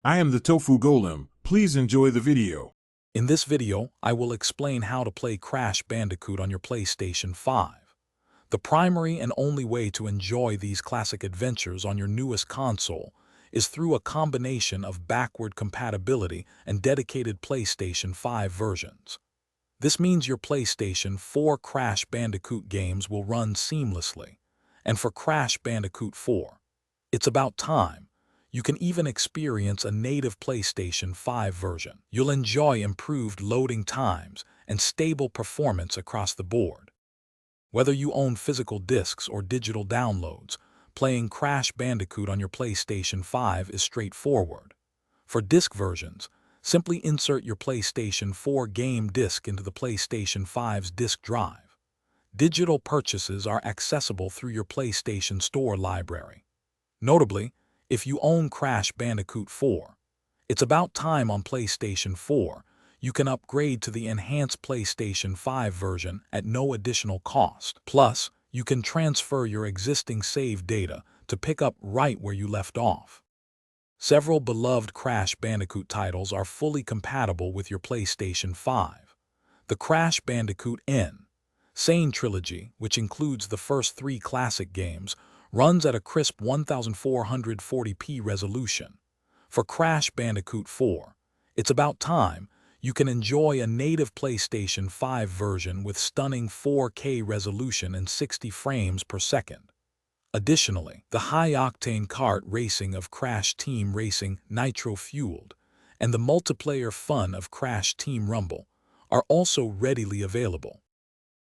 I am the Tofu Golem. Please enjoy the video. In this video, I will explain how to play Crash Bandicoot on your PlayStation 5. The primary and only way to enjoy these classic adventures on your newest console is through a combination of backward compatibility and dedicated PlayStation 5 versions. This means your PlayStation 4 Crash Bandicoot games will run seamlessly. And for Crash Bandicoot 4, it's about time. You can even experience a native PlayStation 5 version. You'll enjoy improved loading times and stable performance across the board. Whether you own physical discs or digital downloads, playing Crash Bandicoot on your PlayStation 5 is straightforward. For disc versions, simply insert your PlayStation 4 game disc into the PlayStation 5's disk drive. Digital purchases are accessible through your PlayStation Store library. Notably, if you own Crash Bandicoot 4, it's about time on PlayStation 4 you can upgrade to the enhanced PlayStation 5 version at no additional cost. Plus, you can transfer your existing save data to pick up right where you left off. Several beloved Crash Bandicoot titles are fully compatible with your PlayStation 5. The Crash Bandicoot Insane Trilogy, which includes the first 3 classic games, runs at a crisp 1440p resolution. For Crash Bandicoot 4, it's about time you can enjoy a native PlayStation 5 version with stunning 4K resolution and 60 frames per second. Additionally, the high-octane kart racing of Crash Team Racing Nitro-Fueled and the multiplayer fun of Crash Team Rumble are also readily available.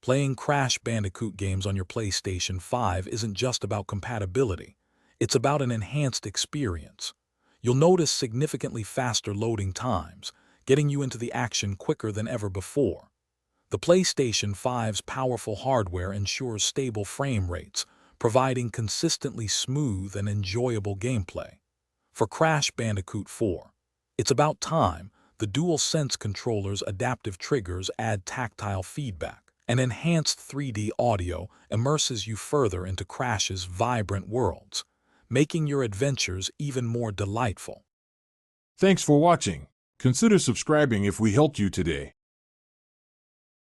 Playing Crash Bandicoot games on your PlayStation 5 isn't just about compatibility, it's about an enhanced experience. You'll notice significantly faster loading times, getting you into the action quicker than ever before. The PlayStation 5's powerful hardware ensures stable frame rates, providing consistently smooth and enjoyable gameplay. For Crash Bandicoot 4, it's about time the DualSense controller's adaptive triggers add tactile feedback. And enhanced 3D audio immerses you further into Crash's vibrant worlds, making your adventures even more delightful. Thanks for watching. Consider subscribing if we helped you today.